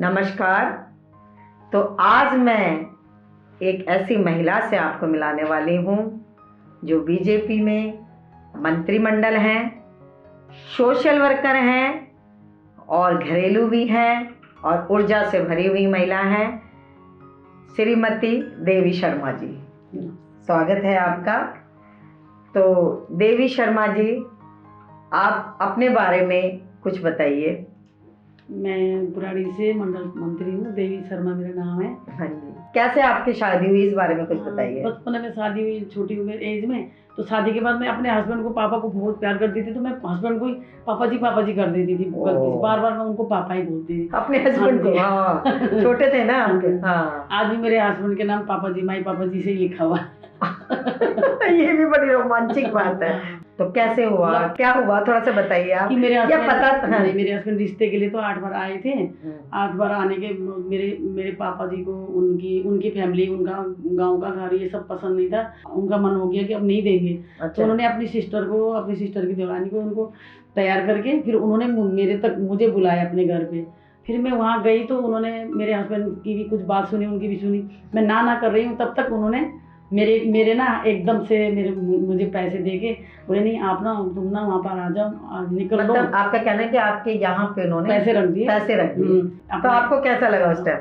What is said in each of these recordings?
नमस्कार। तो आज मैं एक ऐसी महिला से आपको मिलाने वाली हूँ जो बीजेपी में मंत्रिमंडल हैं, सोशल वर्कर हैं और घरेलू भी हैं और ऊर्जा से भरी हुई महिला हैं, श्रीमती देवी शर्मा जी। स्वागत है आपका। तो देवी शर्मा जी, आप अपने बारे में कुछ बताइए। मैं बुराड़ी से मंडल मंत्री हूँ, देवी शर्मा मेरा नाम है। हाँ जी। कैसे आपकी शादी हुई, इस बारे में कुछ बताइए। बचपन में शादी हुई, छोटी उम्र एज में। तो शादी के बाद मैं अपने हस्बैंड को, पापा को बहुत प्यार करती थी, तो मैं हस्बैंड को ही पापा जी कर देती थी गलती से। बार बार मैं उनको पापा ही बोलती थी, अपने हस्बैंड को। हाँ, छोटे थे ना आपके। हाँ। आज भी मेरे हस्बैंड के नाम पापा जी, माई पापा जी से ही लिखा हुआ ये भी बड़ी रोमांचिक बात है। तो कैसे हुआ, क्या हुआ, थोड़ा सा बताइए आप। मेरे हस्बैंड नहीं, मेरे हस्बैंड रिश्ते के लिए तो 8 बार आए थे। 8 बार आने के मेरे पापा जी को उनकी फैमिली, उनका गांव का घर ये सब पसंद नहीं था। उनका मन हो गया कि अब नहीं देंगे। अच्छा। तो उन्होंने अपनी सिस्टर की देवरानी को उनको तैयार करके फिर उन्होंने मुझे बुलाया अपने घर पे। फिर मैं वहाँ गई तो उन्होंने मेरे हस्बैंड की भी कुछ बात सुनी, उनकी भी सुनी। मैं ना कर रही हूँ, तब तक उन्होंने मेरे ना एकदम से मुझे पैसे दे के बोले, नहीं आप ना, तुम ना वहाँ पर आ जाओ, निकल लो। मतलब आपका कहना है कि आपके यहाँ पे उन्होंने पैसे रख दिए। तो आपको कैसा लगा उस टाइम?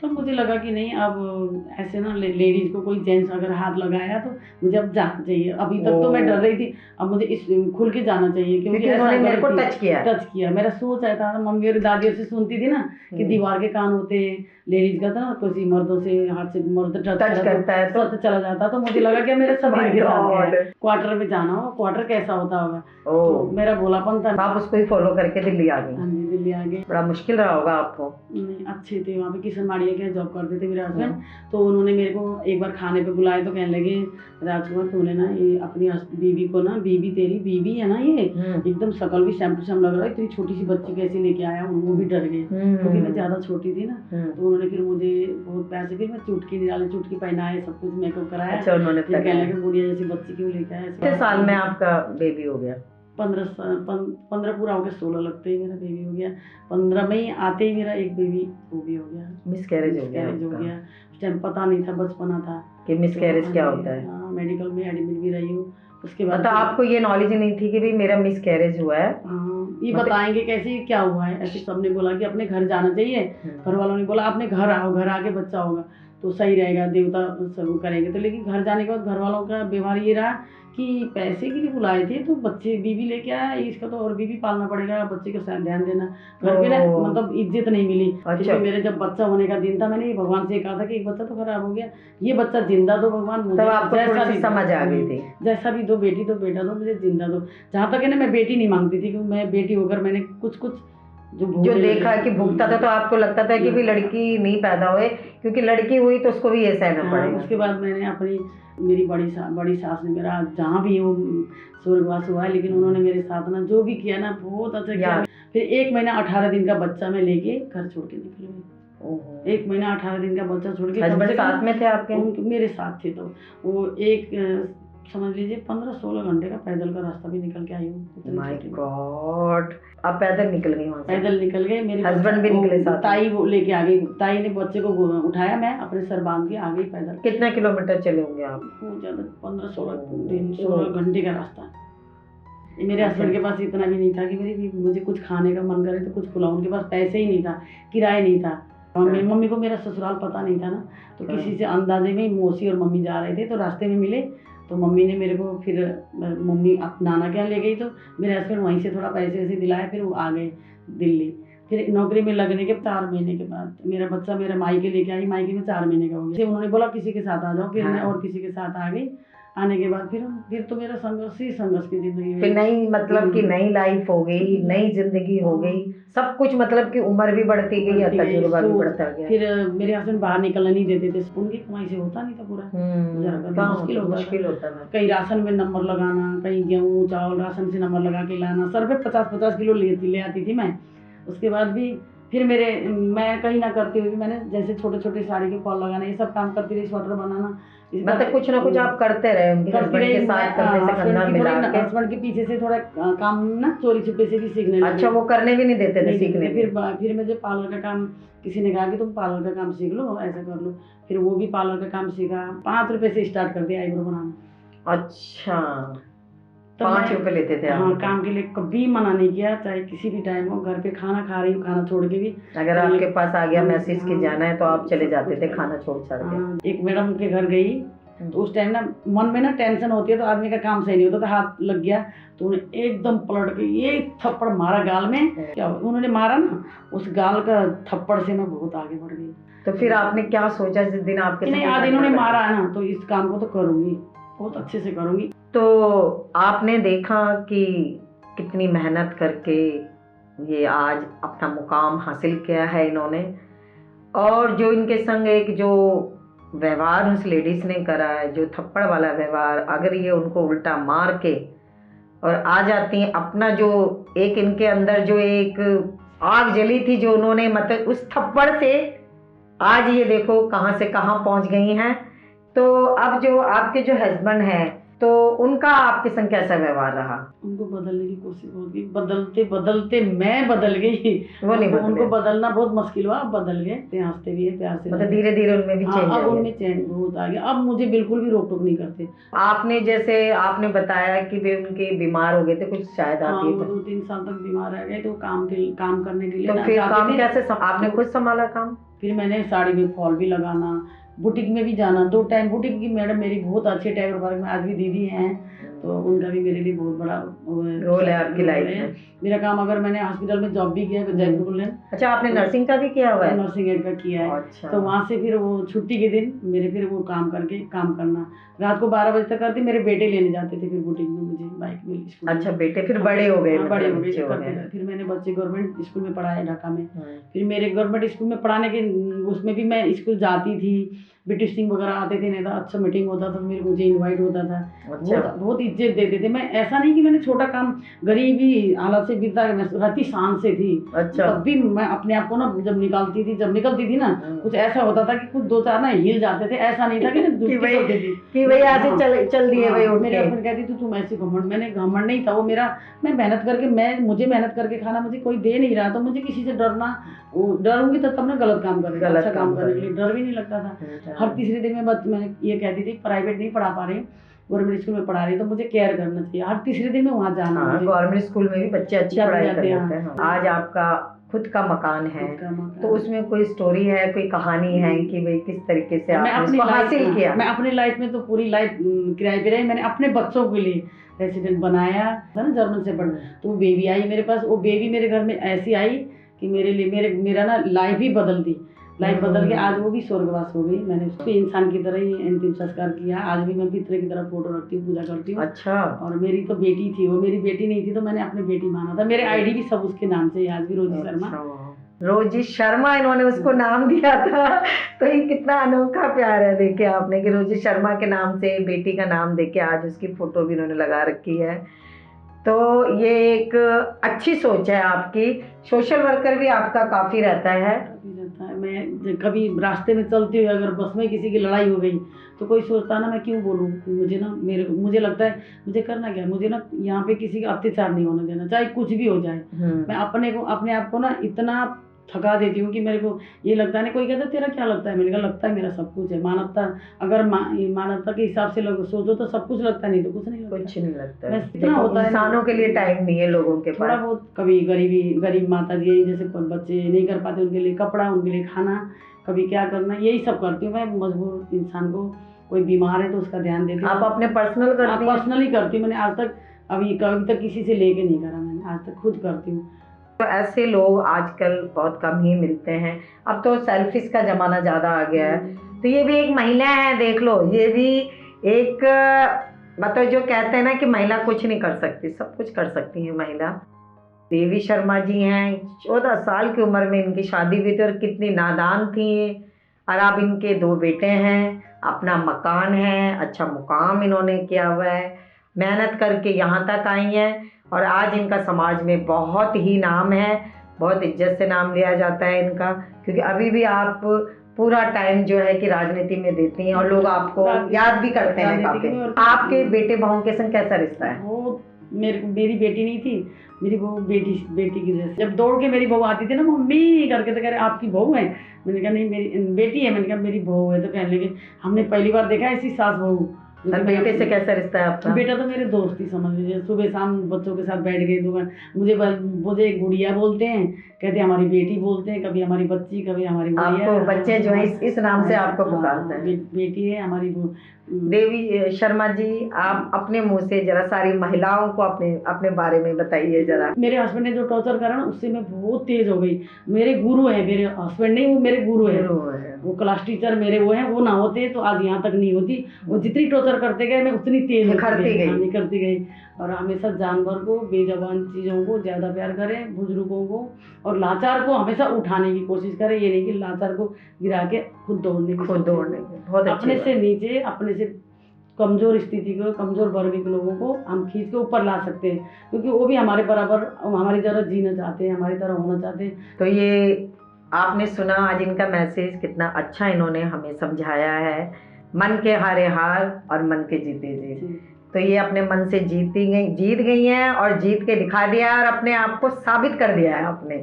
तो मुझे लगा कि नहीं, अब ऐसे ना लेडीज को कोई जेंट्स अगर हाथ लगाया तो मुझे अब जाना चाहिए। अभी तक तो मैं डर रही थी, अब मुझे इस खुल के जाना चाहिए, क्योंकि उन्होंने मेरे को टच किया। मेरा सोच आया था, मम्मी और दादियों से सुनती थी ना कि दीवार के कान होते हैं लेडीज का, था ना, किसी मर्दों से हाथ से मर्द टच करता है तो चला जाता। तो मुझे लगा कि मेरे सब के साथ क्वार्टर में जाना हो, क्वार्टर कैसा होता होगा। तो मेरा भोलापन था। आप उसको ही फॉलो करके दिल्ली आ गई? हाँ जी, दिल्ली आ गई। बड़ा मुश्किल रहा होगा आपको? नहीं, अच्छे थे। वहाँ पे किशन माड़िया के जॉब करते थे मेरे हस्बैंड। तो उन्होंने मेरे को एक बार खाने पे बुलाया तो कहने लगे, राजकुमार तूने ना ये अपनी बीवी को ना, बीवी तेरी बीवी है ना, ये एकदम शकल भी सेम टू सेम लग रहा है, इतनी छोटी सी बच्ची कैसे लेके आया। वो भी डर गए क्योंकि मैं ज्यादा छोटी थी ना। तो उन्होंने फिर मुझे बहुत पैसे, फिर मैं चुटकी निकाली, चुटकी पहनाए, सब कुछ मेकअप कराया। अच्छा, उन्होंने कहने लगे बुढ़िया जैसी बच्ची क्यों लेके आया। कितने साल में आपका बेबी हो गया? 15 पूरा हो गया, 16 लगते ही मेरा बेबी हो गया। 15 में ही आते ही मेरा एक बेबी वो भी हो गया, मिसकैरेज हो गया। उस टाइम पता नहीं था, बचपना था कि मिसकैरेज क्या होता है। हाँ, मेडिकल में एडमिट भी रही हूँ। उसके बाद मतलब आपको ये नॉलेज नहीं थी कि भाई मेरा मिसकैरेज हुआ है? हाँ, ये बताएंगे कैसे क्या हुआ है। ऐसे सबने बोला कि अपने घर जाना चाहिए। घर वालों ने बोला अपने घर आओ, घर आके बच्चा होगा तो सही रहेगा, देवता सब करेंगे। तो लेकिन घर जाने के बाद घर वालों का व्यवहार ये रहा कि पैसे के लिए बुलाए थे तो बच्चे बीवी लेके आया, इसका तो और बीवी पालना पड़ेगा, बच्चे का ध्यान देना। घर पे ना मतलब इज्जत नहीं मिली। अच्छा। मेरे जब बच्चा होने का दिन था, मैंने भगवान से कहा था कि एक बच्चा तो खराब हो गया, ये बच्चा जिंदा दो भगवान मुझे। तब आपको जैसा भी समझ आ गई थी, जैसा भी दो, बेटी दो बेटा दो, मुझे जिंदा दो। जहाँ तक है ना, मैं बेटी नहीं मांगती थी, क्योंकि मैं बेटी होकर मैंने कुछ जो देखा कि भुगता था, तो आपको लगता था कि भी लड़की नहीं पैदा हुए, क्योंकि लड़की हुई तो उसको भी ये सहना पड़ेगा। उसके बाद मैंने मेरी बड़ी सास ने, मेरा जहाँ भी हूँ स्वर्गवास हुआ है, लेकिन उन्होंने मेरे साथ ना जो भी किया ना बहुत अच्छा किया। फिर 1 महीना 18 दिन का बच्चा मैं लेके घर छोड़ के निकल गई। 1 महीना 18 दिन का बच्चा छोड़ के। हस्बैंड साथ में थे आपके? मेरे साथ थे। तो वो एक समझ लीजिए 15-16 घंटे का पैदल का रास्ता भी निकल के आई हूँ। माय गॉड, आप पैदल निकल गई वहाँ से? पैदल निकल गए, मेरे हस्बैंड भी निकले साथ। ताई वो लेके आ गई, ताई ने बच्चे को उठाया, मैं अपने सर बांध के आ गई पैदल। कितना किलोमीटर चले होंगे आप? बहुत ज्यादा, 15-16 घंटे का रास्ता। मेरे हस्बैंड के पास इतना भी नहीं था कि मुझे कुछ खाने का मन करे तो कुछ खिलाऊं। उनके पास पैसे ही नहीं था, किराया नहीं था। मम्मी को मेरा ससुराल पता नहीं था ना, तो किसी से अंदाजे में मौसी और मम्मी जा रहे थे, तो रास्ते में मिले। तो मम्मी ने मेरे को फिर मम्मी नाना के यहाँ ले गई, तो मेरे हस्बैंड वहीं से थोड़ा पैसे वैसे दिलाए, फिर वो आ गए दिल्ली। फिर नौकरी में लगने के 4 महीने के बाद मेरा बच्चा मेरा मायके लेके आई, मायके में 4 महीने का हो गया। उन्होंने बोला किसी के साथ आ जाओ, फिर मैं और किसी के साथ आ गई। आने के बाद फिर तो मेरा संघर्ष की जिंदगी, फिर नई, मतलब कि नई लाइफ हो गई, नई जिंदगी हो गई, सब कुछ। मतलब कि उम्र भी बढ़ती गई, तजुर्बा भी बढ़ता गया। फिर मेरे हस्बैंड बाहर निकलने नहीं देते थे, उनकी कमाई से होता नहीं था पूरा, मुश्किल होता था। कहीं राशन में नंबर लगाना, कहीं गेहूँ चावल राशन से नंबर लगा के लाना, सर पे 50-50 किलो ले आती थी मैं। उसके बाद भी फिर मैं कहीं ना करती हुई मैंने जैसे छोटे छोटे साड़ी के फॉल लगाना, ये सब काम करती रही, स्वेटर बनाना। मतलब कुछ ना कुछ आप करते रहे, उनके करती हस्बैंड रही के मैं। साथ कंधे से कंधा मिला के। हस्बैंड के पीछे से थोड़ा काम ना चोरी छुपे से भी सीखने लगी। अच्छा, वो करने भी नहीं देते थे नहीं सीखने देते थे। में? फिर मुझे पार्लर का काम, किसी ने कहा कि तुम पार्लर का काम सीख लो, ऐसा कर लो। फिर वो भी पार्लर का काम सीखा। 5 रुपए से स्टार्ट कर दिया आईब्रो बनाना। अच्छा, तब 5 मैं- रुपए लेते थे हाँ, आप? काम के लिए कभी मना नहीं किया, चाहे किसी भी टाइम हो। घर पे खाना खा रही हूँ, खाना छोड़ के भी अगर आपके पास आ गया मैसेज कि हाँ, जाना है तो आप चले सब जाते कुछ थे कर- खाना छोड़ छाड़ के? हाँ, एक मैडम के घर गई तो उस टाइम ना मन में ना टेंशन होती है, तो आदमी का काम सही नहीं होता, तो हाथ लग गया तो उन्हें एकदम पलट के ये थप्पड़ मारा गाल में। क्या उन्होंने मारा ना, उस गाल का थप्पड़ से मैं बहुत आगे बढ़ गई। तो फिर आपने क्या सोचा जिस दिन आपके नहीं, साथ आज ये इन्होंने घटना मारा है ना, तो इस काम को तो करूंगी, बहुत अच्छे से करूंगी। तो आपने देखा कि कितनी मेहनत करके ये आज अपना मुकाम हासिल किया है इन्होंने, और जो इनके संग एक जो व्यवहार उस लेडीज ने करा है, जो थप्पड़ वाला व्यवहार, अगर ये उनको उल्टा मार के और आ जाती हैं, अपना जो एक इनके अंदर जो एक आग जली थी, जो उन्होंने मतलब उस थप्पड़ से आज ये देखो कहाँ से कहाँ पहुँच गई हैं। तो अब जो आपके जो हस्बैंड हैं, तो उनका आपके संग कैसा व्यवहार रहा? उनको बदलने की कोशिश बहुत की, बदलते बदलते मैं बदल गई। वो नहीं बदले? उनको बदलना बहुत मुश्किल हुआ, अब बदल गए, हंसते भी है, प्यार से मतलब धीरे धीरे उनमें भी हाँ, चेंज अब आ उनमें गया। चेंज बहुत आ गया। अब मुझे बिल्कुल भी रोक टोक नहीं करते। आपने जैसे आपने बताया कि वे उनके बीमार हो गए थे कुछ, शायद हाँ, आप वो ये 2-3 साल तक बीमार रह गए, तो काम करने के लिए तो ना फिर जाते काम थे। कैसे आपने खुद संभाला काम? फिर मैंने साड़ी में फॉल भी लगाना, बुटीक में भी जाना। 2 टाइम बुटीक की मैडम मेरी बहुत अच्छे टाइगर पार्क में आज भी दीदी हैं, तो उनका भी मेरे लिए बहुत बड़ा रोल है आपकी रोल लाइफ है। में। मेरा काम, अगर मैंने हॉस्पिटल में जॉब भी किया है जयपुर में। अच्छा, आपने नर्सिंग का भी किया हुआ है? नर्सिंग एड का किया है। अच्छा। तो वहाँ से फिर वो छुट्टी के दिन मेरे फिर वो काम करना रात को 12 बजे तक करती। मेरे बेटे लेने जाते थे फिर बुटीक में मुझे, बाइक में, स्कूल में। अच्छा, बेटे फिर बड़े हो गए? हाँ, बड़े हो बच्चे गए, हो करते गए। रहे। फिर मैंने बच्चे गवर्नमेंट स्कूल में पढ़ाया ढाका में। फिर मेरे गवर्नमेंट स्कूल में पढ़ाने के उसमें भी मैं स्कूल जाती थी, ब्रिटिश सिंह वगैरह आते थे, नहीं था अच्छा मीटिंग होता था, मेरे मुझे इनवाइट होता था। अच्छा। बहुत इज्जत देते थे। मैं ऐसा नहीं कि मैंने छोटा काम गरीबी हालत से बीता, मैं रहती शान से थी। अच्छा। तब भी मैं अपने आप को ना जब निकलती थी ना, कुछ ऐसा होता था कि कुछ 2-4 ना हिल जाते थे। ऐसा नहीं था कि कि भाई ऐसे चल दिए भाई उठ मेरे के। हस्बैंड कहती तुम ऐसे घमंड, मैंने घमंड नहीं था वो मेरा, मैं मेहनत करके, मुझे मेहनत करके खाना मुझे कोई दे नहीं रहा, तो मुझे किसी से डरना, डरूंगी तो तब ना गलत काम करेंगे। अच्छा काम करने के लिए डर भी नहीं लगता था। हर तीसरे दिन में मैं ये कहती थी प्राइवेट नहीं पढ़ा पा रही, गवर्नमेंट स्कूल में पढ़ा रही, तो मुझे केयर करना चाहिए। हर तीसरे दिन में वहाँ जाना। गवर्नमेंट स्कूल में भी बच्चे अच्छी जाते पढ़ाई कर जाते लेते हैं। हैं। आज आपका खुद का मकान है, खुद का मकान। तो उसमें कोई स्टोरी है, कोई कहानी है कि भाई किस तरीके से मैं आपने अपनी इसको हासिल किया? मैं अपनी लाइफ में तो पूरी लाइफ किराए पे रही। मैंने अपने बच्चों के लिए रेसिडेंट बनाया था ना, जर्मन शेफर्ड। तो वो बेबी आई मेरे पास, वो बेबी मेरे घर में ऐसी आई कि मेरे लिए मेरा ना लाइफ ही बदल दी। लाइफ बदल के आज वो भी स्वर्गवास हो गई। मैंने उसको इंसान की तरह ही अंतिम संस्कार किया। आज भी मैं पितरे की तरह फोटो रखती हूँ, पूजा करती हूँ। अच्छा। और मेरी तो बेटी थी, वो मेरी बेटी नहीं थी, तो मैंने अपनी बेटी माना था। मेरे आईडी भी सब उसके नाम से, आज भी रोजी शर्मा। रोजी शर्मा इन्होंने उसको नाम दिया था। तो ये कितना अनोखा प्यार है, देखिए आपने कि रोजी शर्मा के नाम से बेटी का नाम देके आज उसकी फोटो भी इन्होंने लगा रखी है। तो ये एक अच्छी सोच है आपकी। सोशल वर्कर भी आपका काफ़ी रहता है। मैं कभी रास्ते में चलती हुई अगर बस में किसी की लड़ाई हो गई तो कोई सोचता ना मैं क्यों बोलूँ, मुझे लगता है मुझे करना क्या है, मुझे ना यहाँ पे किसी का अत्याचार नहीं होने देना, चाहे कुछ भी हो जाए। मैं अपने आप को ना इतना थका देती हूँ कि मेरे को ये लगता है ना, कोई कहता है तेरा क्या लगता है, मैंने कहा लगता है मेरा सब कुछ है। मानवता, अगर मानवता के हिसाब से लोग सोचो तो सब कुछ लगता है, नहीं तो कुछ नहीं लगता। कुछ नहीं लगता बस इतना होता है। इंसानों के लिए टाइम नहीं है लोगों के थोड़ा पास। बहुत कभी गरीब माता जी जैसे बच्चे नहीं कर पाते, उनके लिए कपड़ा, उनके लिए खाना, कभी क्या करना, यही सब करती हूँ मैं। मजबूर इंसान को, कोई बीमार है तो उसका ध्यान देती हूँ। आप अपने पर्सनल करती हैं? पर्सनली करती हूँ। मैंने आज तक कभी तक किसी से लेके नहीं करा, मैंने आज तक खुद करती हूँ। तो ऐसे लोग आजकल बहुत कम ही मिलते हैं। अब तो सेल्फिश का ज़माना ज़्यादा आ गया है। तो ये भी एक महिला है, देख लो, ये भी एक मतलब जो कहते हैं ना कि महिला कुछ नहीं कर सकती, सब कुछ कर सकती है महिला। देवी शर्मा जी हैं, 14 साल की उम्र में इनकी शादी हुई थी और कितनी नादान थी। और अब इनके 2 बेटे हैं, अपना मकान है, अच्छा मुकाम इन्होंने किया हुआ है, मेहनत करके यहाँ तक आई हैं और आज इनका समाज में बहुत ही नाम है, बहुत इज्जत से नाम लिया जाता है इनका। क्योंकि अभी भी आप पूरा टाइम जो है कि राजनीति में देती हैं और लोग आपको याद भी करते हैं राजनीति काफी। में। और आपके बेटे बहू के संग कैसा रिश्ता है? वो मेरी बेटी नहीं थी, मेरी बहू बेटी की जैसे। जब दौड़ के मेरी बहू आती थी ना मम्मी करके, तो कह रहे आपकी बहू है? मैंने कहा नहीं मेरी बेटी है। मैंने कहा मेरी बहू है। तो कहने लगे हमने पहली बार देखा ऐसी सास बहू। बेटे से कैसा रिश्ता है आपका? बेटा तो मेरे दोस्त ही समझ लीजिए, सुबह शाम बच्चों के साथ बैठ गए दुकान। मुझे गुड़िया बोलते हैं, कहते हमारी बेटी बोलते हैं, कभी हमारी बच्ची, कभी हमारी गुड़िया। आपको बच्चे जो है इस नाम से आपको पुकारते हैं? बेटी है हमारी। देवी शर्मा जी, आप अपने मुंह से जरा सारी महिलाओं को अपने बारे में बताइए जरा। मेरे हस्बैंड ने जो टॉर्चर करा ना, उससे मैं बहुत तेज हो गई। मेरे गुरु है, मेरे हस्बैंड नहीं, वो मेरे गुरु है। वो क्लास टीचर मेरे वो हैं, वो ना होते तो आज यहाँ तक नहीं होती। वो जितनी टॉर्चर करते गए मैं उतनी तेज निखरती गई। और हमेशा जानवर को, बेजबान चीज़ों को ज़्यादा प्यार करें, बुजुर्गों को और लाचार को हमेशा उठाने की कोशिश करें। ये नहीं कि लाचार को गिरा के खुद दौड़ने की। बहुत अपने से नीचे, अपने से कमज़ोर स्थिति को, कमज़ोर वर्ग के लोगों को हम खींच के ऊपर ला सकते हैं, क्योंकि वो भी हमारे बराबर हमारी तरह जीना चाहते हैं, हमारी तरह होना चाहते हैं। तो ये आपने सुना आज इनका मैसेज, कितना अच्छा इन्होंने हमें समझाया है। मन के हारे हार और मन के जीते जीत। तो ये अपने मन से जीत गई हैं और जीत के दिखा दिया और अपने आप को साबित कर दिया है आपने।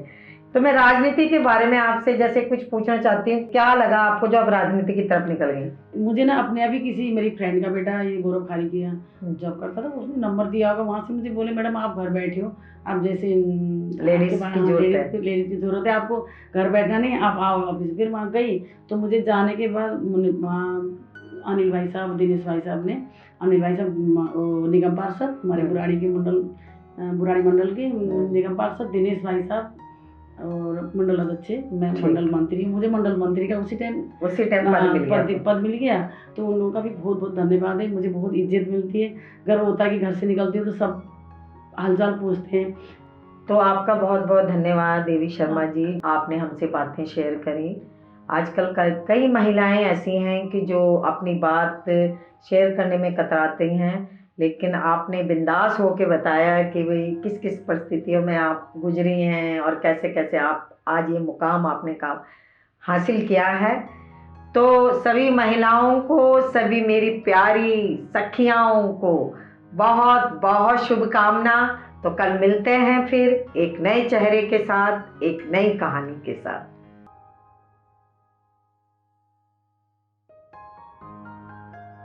तो मैं राजनीति के बारे में आपसे जैसे कुछ पूछना चाहती हूँ, क्या लगा आपको जब राजनीति की तरफ निकल गई? मुझे ना अपने अभी किसी मेरी फ्रेंड का बेटा ये गौरव खारी किया जॉब करता था, उसने नंबर दिया होगा, वहाँ से मुझे बोले मैडम आप घर बैठे हो, आप जैसे लेडीज़ की ज़रूरत है, आपको घर बैठना नहीं, आप आओ ऑफिस। फिर वहाँ गई तो मुझे जाने के बाद वहाँ अनिल भाई साहब, दिनेश भाई साहब ने, अनिल भाई साहब निगम पार्षद हमारे बुराड़ी मंडल के निगम पार्षद, दिनेश भाई साहब और मंडल अध्यक्ष, मैं मंडल मंत्री, मुझे मंडल मंत्री का उसी टाइम पद मिल गया। तो उन लोगों का भी बहुत बहुत धन्यवाद है। मुझे बहुत इज्जत मिलती है, गर्व होता है कि घर से निकलती हूँ तो सब हालचाल पूछते हैं। तो आपका बहुत बहुत धन्यवाद देवी शर्मा जी, आपने हमसे बातें शेयर करी। आजकल कई महिलाएं ऐसी हैं कि जो अपनी बात शेयर करने में कतराती हैं, लेकिन आपने बिंदास होकर बताया कि भाई किस किस परिस्थितियों में आप गुजरी हैं और कैसे कैसे आप आज ये मुकाम आपने हासिल किया है। तो सभी महिलाओं को, सभी मेरी प्यारी सखियाओं को बहुत बहुत शुभकामना। तो कल मिलते हैं फिर एक नए चेहरे के साथ, एक नई कहानी के साथ।